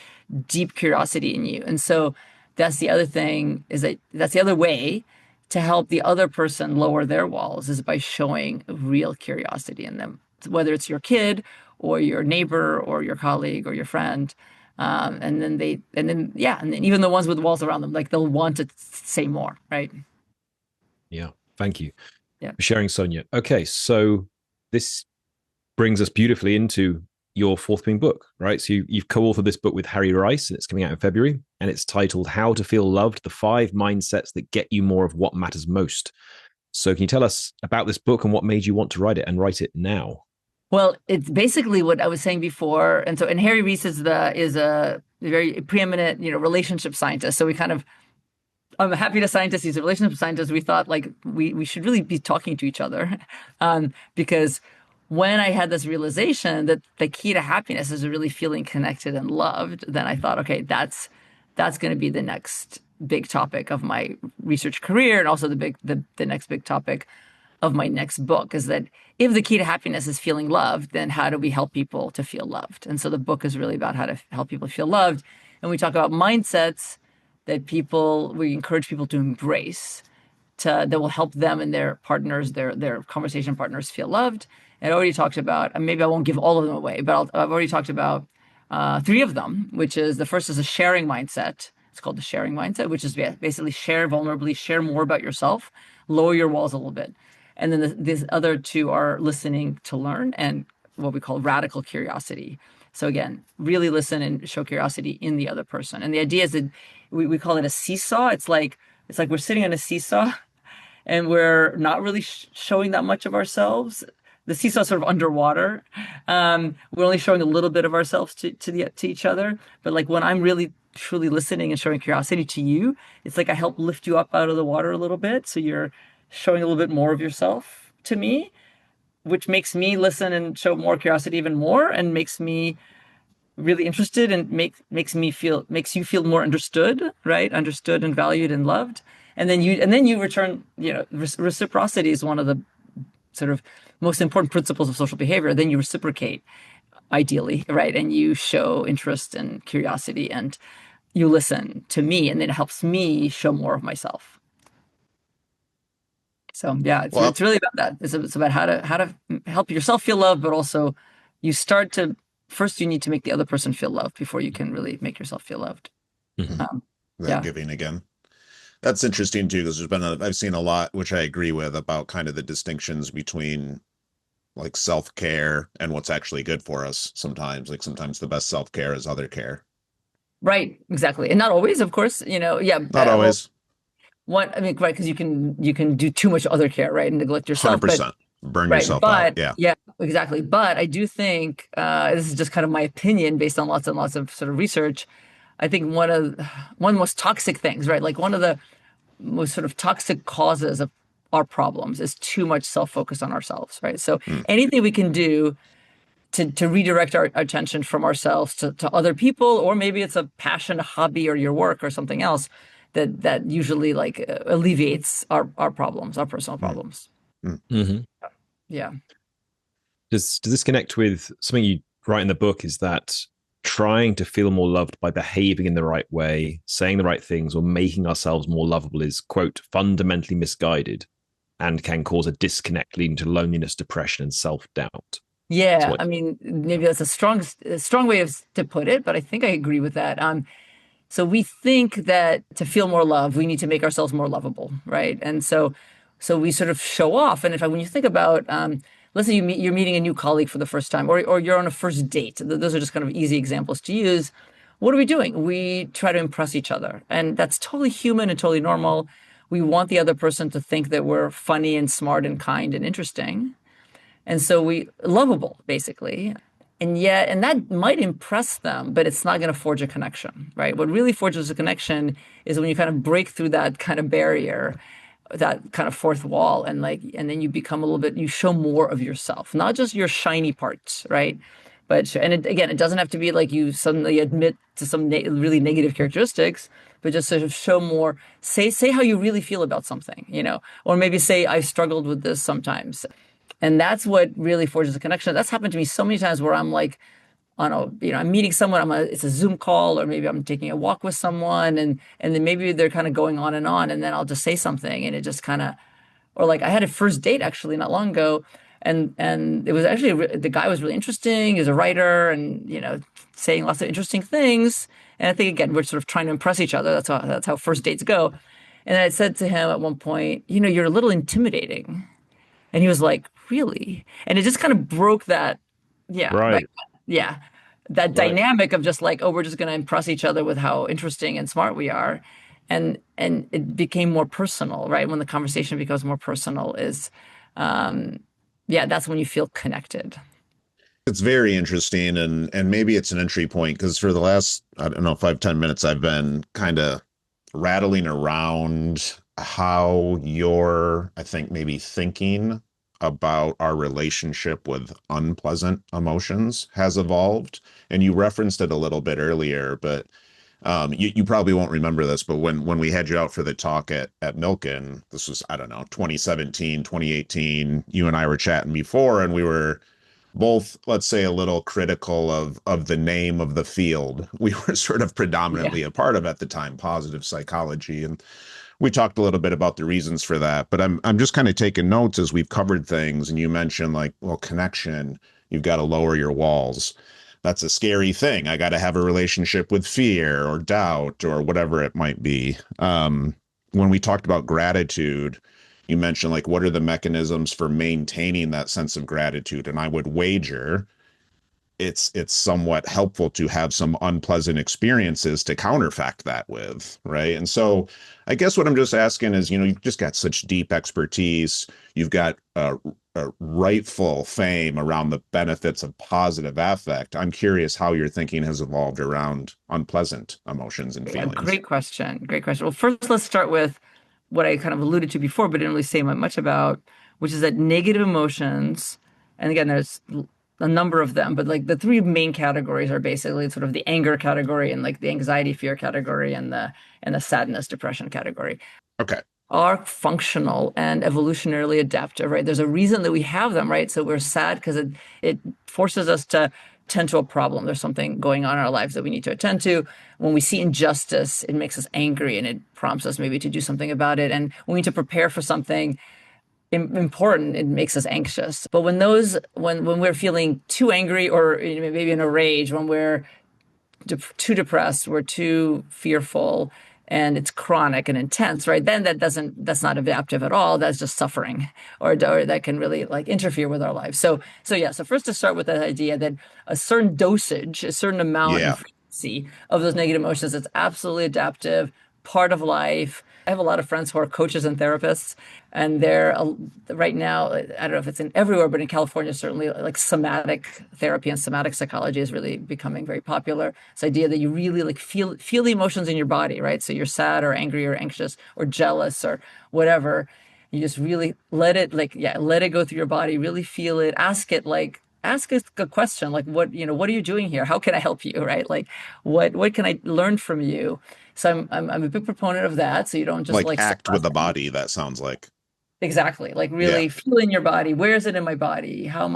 deep curiosity in you. And so that's the other thing, that's the other way to help the other person lower their walls, is by showing real curiosity in them, whether it's your kid or your neighbor or your colleague or your friend. And then even the ones with walls around them, like, they'll want to say more, right? Yeah. Thank you. Yeah. For sharing, Sonja. Okay, so this brings us beautifully into your forthcoming book, right? So you've co-authored this book with Harry Reis, and it's coming out in February, and it's titled How to Feel Loved, the 5 Mindsets That Get You More of What Matters Most. So can you tell us about this book and what made you want to write it, and write it now? Well, it's basically what I was saying before. And Harry Reis is a very preeminent, relationship scientist. So I'm a happiness scientist. He's a relationship scientist. We thought, like, we should really be talking to each other, because when I had this realization that the key to happiness is really feeling connected and loved, then I thought, okay, that's going to be the next big topic of my research career, and also the next big topic of my next book, is that if the key to happiness is feeling loved, then how do we help people to feel loved? And so the book is really about how to help people feel loved. And we talk about mindsets that we encourage people to embrace, that will help them and their partners, their conversation partners, feel loved. And I already talked about, and maybe I won't give all of them away, but I've already talked about 3 of them, which is, the first is a sharing mindset. It's called the sharing mindset, which is basically share vulnerably, share more about yourself, lower your walls a little bit. And then these other 2 are listening to learn, and what we call radical curiosity. So again, really listen and show curiosity in the other person. And the idea is that we call it a seesaw. It's like we're sitting on a seesaw, and we're not really showing that much of ourselves. The seesaw's sort of underwater. We're only showing a little bit of ourselves to each other. But like, when I'm really truly listening and showing curiosity to you, it's like I help lift you up out of the water a little bit. So you're showing a little bit more of yourself to me. which makes me listen and show more curiosity even more, and makes me really interested, and makes you feel more understood, right? Understood and valued and loved. And then you return, reciprocity is one of the sort of most important principles of social behavior. Then you reciprocate, ideally, right? And you show interest and curiosity, and you listen to me, and then it helps me show more of myself. So yeah, Well, it's really about that. It's about how to help yourself feel loved, but also you start to first you need to make the other person feel loved before you can really make yourself feel loved. Mhm. Um, that yeah, giving again. That's interesting too, because I've seen a lot, which I agree with, about kind of the distinctions between like self-care and what's actually good for us sometimes. Like sometimes the best self-care is other care. right, exactly, and not always, of course. Yeah. Not Well, always. one, I mean, right, because you can do too much other care, right, and neglect yourself. But 100%. Burn right, yourself out. but Yeah. yeah, exactly. But I do think this is just kind of my opinion based on lots and lots of sort of research. I think one of the most toxic things, right? Like one of the most sort of toxic causes of our problems is too much self-focus on ourselves, right? So Mm. anything we can do to redirect our attention from ourselves to other people, or maybe it's a passion, a hobby, or your work or something else that usually like alleviates our problems, our personal Mm. problems. Mm. Mhm. Yeah. Does this connect with something you write in the book? Is that trying to feel more loved by behaving in the right way, saying the right things, or making ourselves more lovable is, quote, fundamentally misguided and can cause a disconnect leading to loneliness, depression, and self-doubt. That's Yeah, what. I mean, maybe that's a strong way to put it, but I think I agree with that. So we think that to feel more love, we need to make ourselves more lovable, right? And so we sort of show off. And if when you think about, let's say you're meeting a new colleague for the first time, or you're on a first date. Those are just kind of easy examples to use. What are we doing? We try to impress each other, and that's totally human and totally normal. We want the other person to think that we're funny and smart and kind and interesting. And so we lovable, basically. And that might impress them, but it's not going to forge a connection, right? What really forges a connection is when you kind of break through that kind of barrier, that kind of fourth wall, and then you become a little bit, you show more of yourself, not just your shiny parts, right? Again, it doesn't have to be like you suddenly admit to some really negative characteristics, but just sort of show more, say how you really feel about something, or maybe say, I struggled with this sometimes. And that's what really forges a connection. That's happened to me so many times where I'm like I'm meeting someone, it's a Zoom call, or maybe I'm taking a walk with someone, and then maybe they're kind of going on, and then I'll just say something, and it just kind of, or like I had a first date actually not long ago, and it was actually the guy was really interesting. He's a writer, and saying lots of interesting things. And I think again we're sort of trying to impress each other. That's how first dates go. And I said to him at one point, you're a little intimidating. And he was like, really? And it just kind of broke that, yeah, right. Right, Yeah. That right. dynamic of just like, oh, we're just going to impress each other with how interesting and smart we are. And it became more personal, right? When the conversation becomes more personal um, yeah, that's when you feel connected. It's very interesting, and maybe it's an entry point because for the last, I don't know, 5, 10 minutes, I've been kind of rattling around how you're, I think, maybe thinking about our relationship with unpleasant emotions has evolved. And you referenced it a little bit earlier, but you probably won't remember this, but when we had you out for the talk at Milken, this was, I don't know, 2017, 2018, you and I were chatting before, and we were both, let's say, a little critical of the name of the field we were sort of Yeah. predominantly a part of at the time, positive psychology. And we talked a little bit about the reasons for that. But I'm just kind of taking notes as we've covered things. And you mentioned like, well, connection, you've got to lower your walls. That's a scary thing. I got to have a relationship with fear or doubt or whatever it might be. When we talked about gratitude, you mentioned like what are the mechanisms for maintaining that sense of gratitude, and I would wager it's somewhat helpful to have some unpleasant experiences to counterfact that with, right? And so I guess what I'm just asking is, you've just got such deep expertise, you've got a rightful fame around the benefits of positive affect. I'm curious how your thinking has evolved around unpleasant emotions and Yeah, feelings. great question. Great question. Well, first, let's start with what I kind of alluded to before, but didn't really say much about, which is that negative emotions And again, there's a number of them, but like the three main categories are basically sort of the anger category and like the anxiety, fear category and the sadness, depression category. Okay. Are functional and evolutionarily adaptive, right? There's a reason that we have them, right? So we're sad because it forces us to tend to a problem. There's something going on in our lives that we need to attend to. When we see injustice, it makes us angry and it prompts us maybe to do something about it. And when we need to prepare for something important, it makes us anxious. But when we're feeling too angry or maybe in a rage, when we're too depressed, we're too fearful, and it's chronic and intense, right? Then that's not adaptive at all. That's just suffering, or that can really like interfere with our lives. So first to start with that idea that a certain dosage, a certain amount and frequency of those negative emotions, it's absolutely adaptive, part of life. I have a lot of friends who are coaches and therapists, and they're right now, I don't know if it's in everywhere, but in California, certainly like somatic therapy and somatic psychology is really becoming very popular. This idea that you really like feel the emotions in your body, right? So you're sad or angry or anxious or jealous or whatever. You just really let it go through your body, really feel it, ask a question like, what are you doing here? How can I help you? Right? Like, what can I learn from you? So I'm a big proponent of that. So you don't just like act with the body. That sounds like exactly like really feel in your body. Where is it in my body? I'm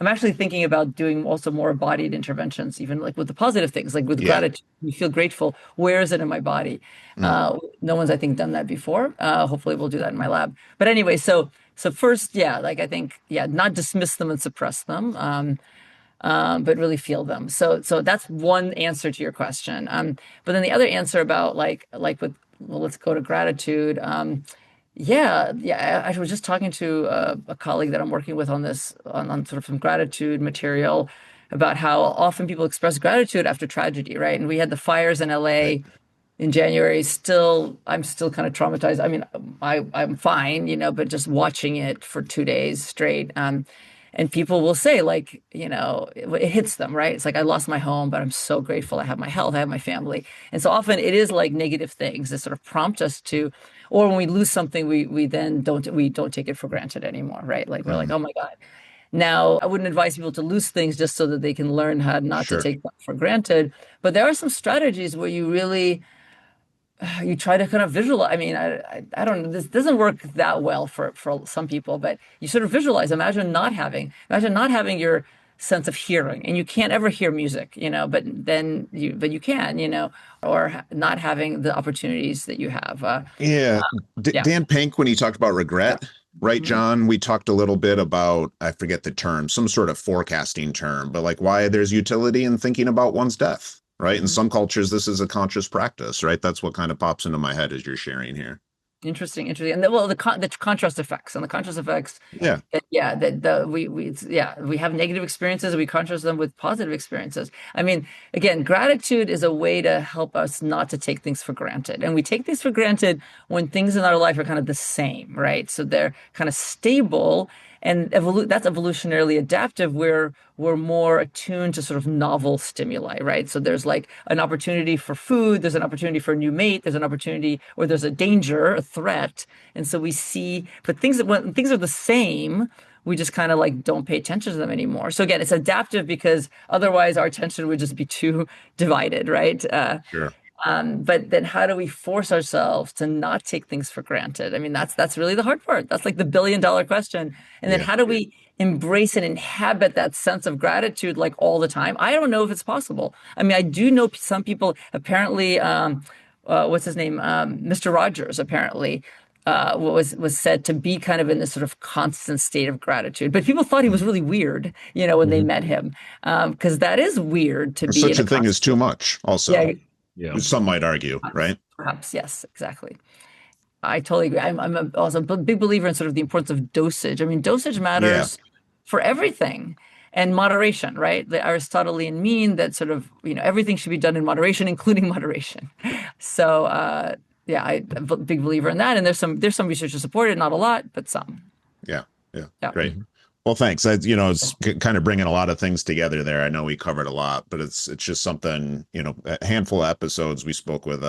actually thinking about doing also more embodied interventions, even like with the positive things, like with gratitude. You feel grateful. Where is it in my body? No one's, I think, done that before. Hopefully we'll do that in my lab. But anyway, so first, I think, not dismiss them and suppress them, but really feel them. So that's one answer to your question. But then the other answer about let's go to gratitude. I was just talking to a colleague that I'm working with on this, on sort of some gratitude material about how often people express gratitude after tragedy, right? And we had the fires in LA in January. I'm still kind of traumatized. I mean, I'm fine, but just watching it for 2 days straight. And people will say, like, it hits them, right? It's like, I lost my home, but I'm so grateful I have my health, I have my family. And so often it is like negative things that sort of prompt us to, or when we lose something, we then don't take it for granted anymore, right? Like, we're like, oh my God. Now, I wouldn't advise people to lose things just so that they can learn how not to take them for granted. But there are some strategies where you really, you try to kind of visualize. I mean, I don't know. This doesn't work that well for some people, but you sort of visualize. Imagine not having your sense of hearing, and you can't ever hear music, but you can, or not having the opportunities that you have. Dan Pink, when he talked about regret, right, John, we talked a little bit about, I forget the term, some sort of forecasting term, but like why there's utility in thinking about one's death. Right. In some cultures, this is a conscious practice, right? That's what kind of pops into my head as you're sharing here. Interesting. And the contrast effects and the contrast effects. We have negative experiences. We contrast them with positive experiences. I mean, again, gratitude is a way to help us not to take things for granted. And we take things for granted when things in our life are kind of the same, right? So they're kind of stable. And that's evolutionarily adaptive, where we're more attuned to sort of novel stimuli, right? So there's like an opportunity for food, there's an opportunity for a new mate, there's an opportunity, or there's a danger, a threat. And so we see, but when things are the same, we just kind of like don't pay attention to them anymore. So again, it's adaptive because otherwise our attention would just be too divided, right? Sure. But then how do we force ourselves to not take things for granted? I mean, that's really the hard part. That's like the $1 billion question. And then how do we embrace and inhabit that sense of gratitude like all the time? I don't know if it's possible. I mean, I do know some people, apparently, what's his name? Mr. Rogers, apparently, was said to be kind of in this sort of constant state of gratitude. But people thought he was really weird, when they met him, because that is weird to be. Such a thing as too much, also. Yeah. Some might argue, right? Perhaps, yes, exactly. I totally agree. I'm also a big believer in sort of the importance of dosage. I mean, dosage matters for everything, and moderation, right? The Aristotelian mean that sort of, everything should be done in moderation, including moderation. So, I'm a big believer in that. And there's some research to support it, not a lot, but some. Yeah. Great. Well, thanks. It's kind of bringing a lot of things together there. I know we covered a lot, but it's just something, a handful of episodes we spoke with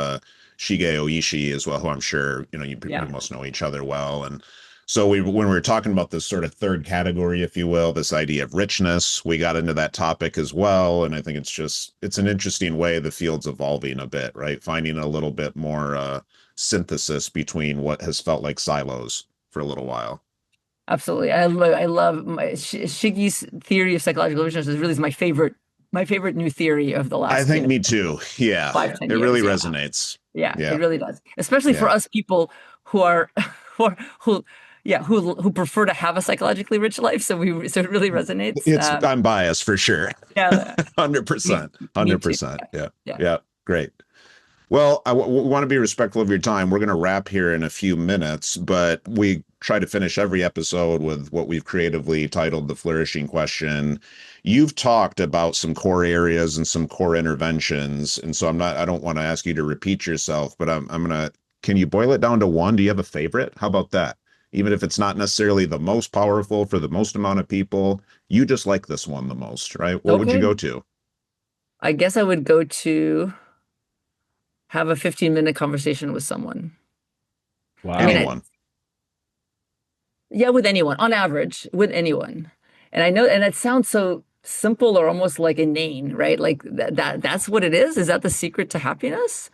Shige Oishi as well, who I'm sure, you most know each other well. And So when we were talking about this sort of third category, if you will, this idea of richness, we got into that topic as well. And I think it's an interesting way the field's evolving a bit, right? Finding a little bit more synthesis between what has felt like silos for a little while. Absolutely. I love Shiggy's theory of psychological richness is really my favorite new theory of the I last, think me too. Yeah. 5, 10 It years. really Yeah. resonates. Yeah, it Yeah. really does. Especially for Yeah. us people who are who are, who yeah, who prefer to have a psychologically rich life. So it really resonates. I'm biased for sure. Yeah, 100%. me too. 100%. Yeah. Yeah. Yeah. Great. Well, I want to be respectful of your time. We're going to wrap here in a few minutes, but we try to finish every episode with what we've creatively titled the flourishing question. You've talked about some core areas and some core interventions, and so I don't want to ask you to repeat yourself, but can you boil it down to one? Do you have a favorite? How about that? Even if it's not necessarily the most powerful for the most amount of people, you just like this one the most, right? What would you Okay. go to? I guess I would go to have a 15-minute conversation with someone. Wow. I mean, Anyone. yeah, with anyone, on average, with anyone. And I know, and it sounds so simple or almost like inane, right? Like that's what it is. Is that the secret to happiness?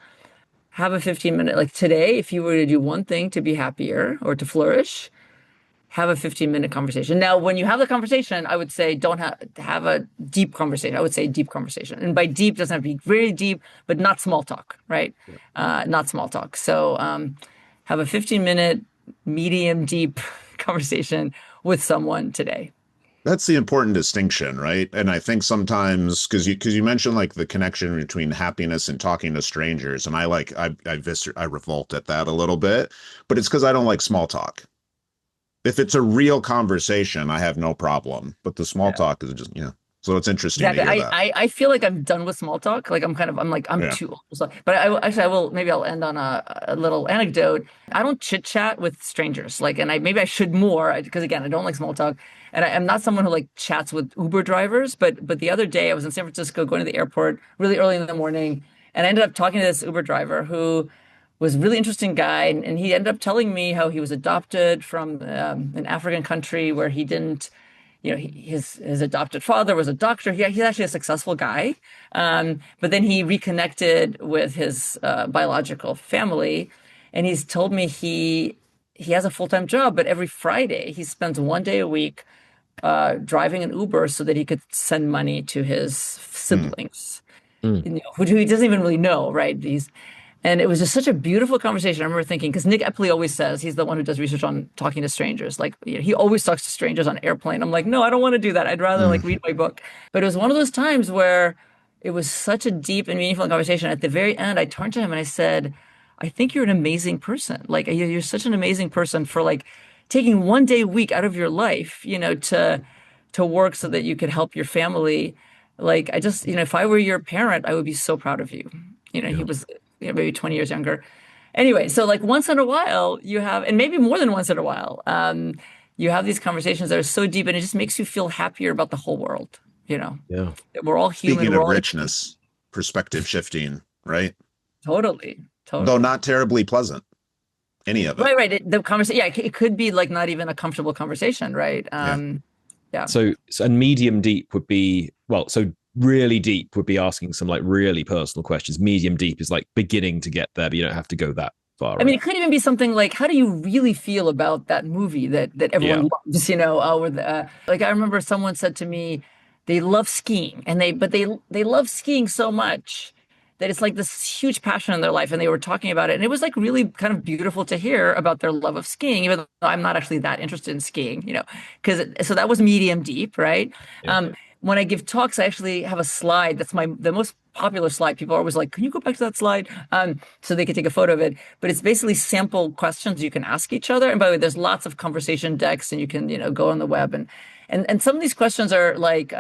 Have a 15-minute, like today, if you were to do one thing to be happier or to flourish, have a 15-minute conversation. Now, when you have the conversation, I would say don't have a deep conversation. I would say deep conversation. And by deep, doesn't have to be very deep, but not small talk, right? Yeah. Not small talk. So have a 15-minute medium deep conversation with someone today. That's the important distinction, right? And I think sometimes because you mentioned like the connection between happiness and talking to strangers, and I revolt at that a little bit, but it's because I don't like small talk. If it's a real conversation, I have no problem, but the small talk is just So it's interesting to hear that. I feel like I'm done with small talk. Like I'm Yeah. too old. So, but I will, maybe I'll end on a little anecdote. I don't chit chat with strangers. Like, and maybe I should more because again, I don't like small talk. And I'm not someone who like chats with Uber drivers. But the other day I was in San Francisco going to the airport really early in the morning, and I ended up talking to this Uber driver who was a really interesting guy, and he ended up telling me how he was adopted from an African country where he didn't, his adopted father was a doctor. He's actually a successful guy, but then he reconnected with his biological family, and he's told me he has a full-time job, but every Friday he spends one day a week driving an Uber so that he could send money to his siblings, who he doesn't even really know, right? And it was just such a beautiful conversation. I remember thinking, because Nick Epley always says, he's the one who does research on talking to strangers. Like, he always talks to strangers on airplane. I'm like, no, I don't want to do that. I'd rather like read my book. But it was one of those times where it was such a deep and meaningful conversation. At the very end, I turned to him and I said, I think you're an amazing person. Like, you're such an amazing person for like taking one day a week out of your life, to work so that you could help your family. Like, I just, if I were your parent, I would be so proud of you. He was maybe 20 years younger. Anyway, so like once in a while you have, and maybe more than once in a while, you have these conversations that are so deep, and it just makes you feel happier about the whole world. Yeah. We're all human. Speaking of richness, perspective shifting, right? Totally. Though not terribly pleasant, any of it. Right. The conversation, yeah, it could be like not even a comfortable conversation, right? Yeah. So and medium deep would be, so really deep would be asking some like really personal questions. Medium deep is like beginning to get there, but you don't have to go that far. I mean, it could even be something like, how do you really feel about that movie that everyone loves, like I remember someone said to me, they love skiing and they love skiing so much that it's like this huge passion in their life, and they were talking about it. And it was like really kind of beautiful to hear about their love of skiing, even though I'm not actually that interested in skiing, so that was medium deep, right? Yeah. When I give talks, I actually have a slide. That's the most popular slide. People are always like, can you go back to that slide? So they can take a photo of it. But it's basically sample questions you can ask each other. And by the way, there's lots of conversation decks, and you can, go on the web. And some of these questions are like,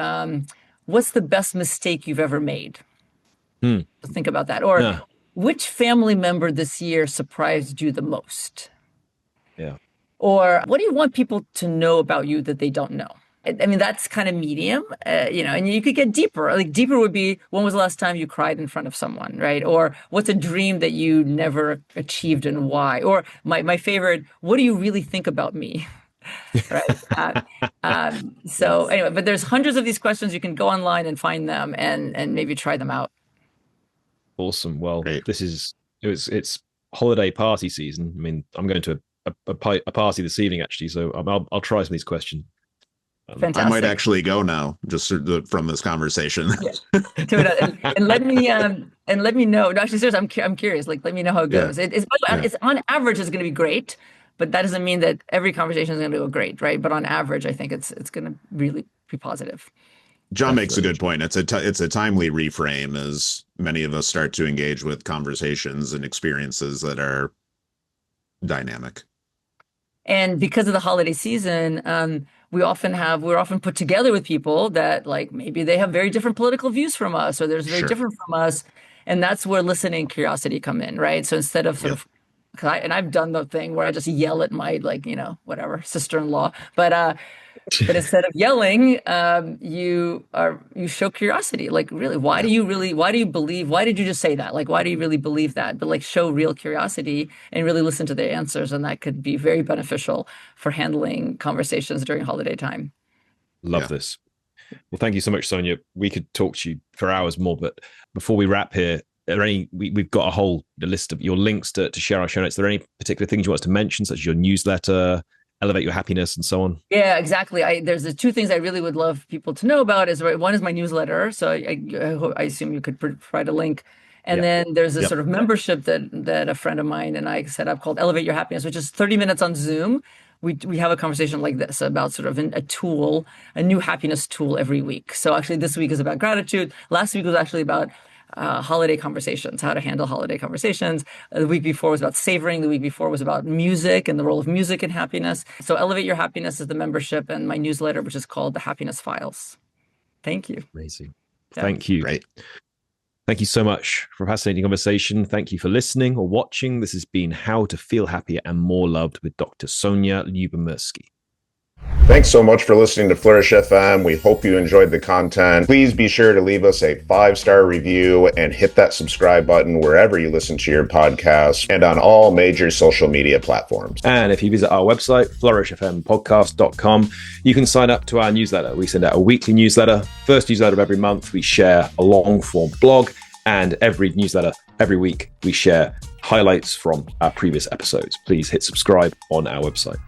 what's the best mistake you've ever made? Think about that. Or which family member this year surprised you the most? Yeah. Or what do you want people to know about you that they don't know? I mean, that's kind of medium, and you could get deeper. Like deeper would be, when was the last time you cried in front of someone, right? Or what's a dream that you never achieved and why? Or my favorite, what do you really think about me? Right. So anyway, but there's hundreds of these questions. You can go online and find them and maybe try them out. Awesome. Well, Great. it's holiday party season. I mean, I'm going to a party this evening actually, so I'll try some of these questions. Fantastic. I might actually go now, just from this conversation. Yeah. And let me know. No, actually, seriously, I'm curious. Like, let me know how it goes. Yeah. It's on average, it's going to be great, but that doesn't mean that every conversation is going to go great, right? But on average, I think it's going to really be positive. John makes a good point. It's a timely reframe as many of us start to engage with conversations and experiences that are dynamic. And because of the holiday season, we're often put together with people that, like, maybe they have very different political views from us, or there's very different from us, and that's where listening and curiosity come in, right? So instead of I've done the thing where I just yell at my whatever sister-in-law, but instead of yelling, you show curiosity. Like, really, why do you believe? Why did you just say that? Like, why do you really believe that? But like, show real curiosity and really listen to their answers, and that could be very beneficial for handling conversations during holiday time. Love this. Well, thank you so much, Sonja. We could talk to you for hours more, but before we wrap here, we've got a whole list of your links to share our show notes. Are there any particular things you want us to mention, such as your newsletter, Elevate Your Happiness, and so on? Yeah, exactly. There's the two things I really would love people to know about. One is my newsletter. So I assume you could provide a link. And then there's a sort of membership that a friend of mine and I set up called Elevate Your Happiness, which is 30 minutes on Zoom. We have a conversation like this about sort of a new happiness tool every week. So actually this week is about gratitude. Last week was actually about holiday conversations, how to handle holiday conversations. The week before was about savoring. The week before was about music and the role of music in happiness. So Elevate Your Happiness is the membership, and my newsletter, which is called The Happiness Files. Thank you. Amazing. Thank you. Great. Thank you so much for a fascinating conversation. Thank you for listening or watching. This has been How to Feel Happier and More Loved with Dr. Sonja Lyubomirsky. Thanks so much for listening to Flourish FM. We hope you enjoyed the content. Please be sure to leave us a 5-star review and hit that subscribe button wherever you listen to your podcast and on all major social media platforms. And if you visit our website, flourishfmpodcast.com, you can sign up to our newsletter. We send out a weekly newsletter. First newsletter of every month, we share a long-form blog, and every newsletter, every week, we share highlights from our previous episodes. Please hit subscribe on our website.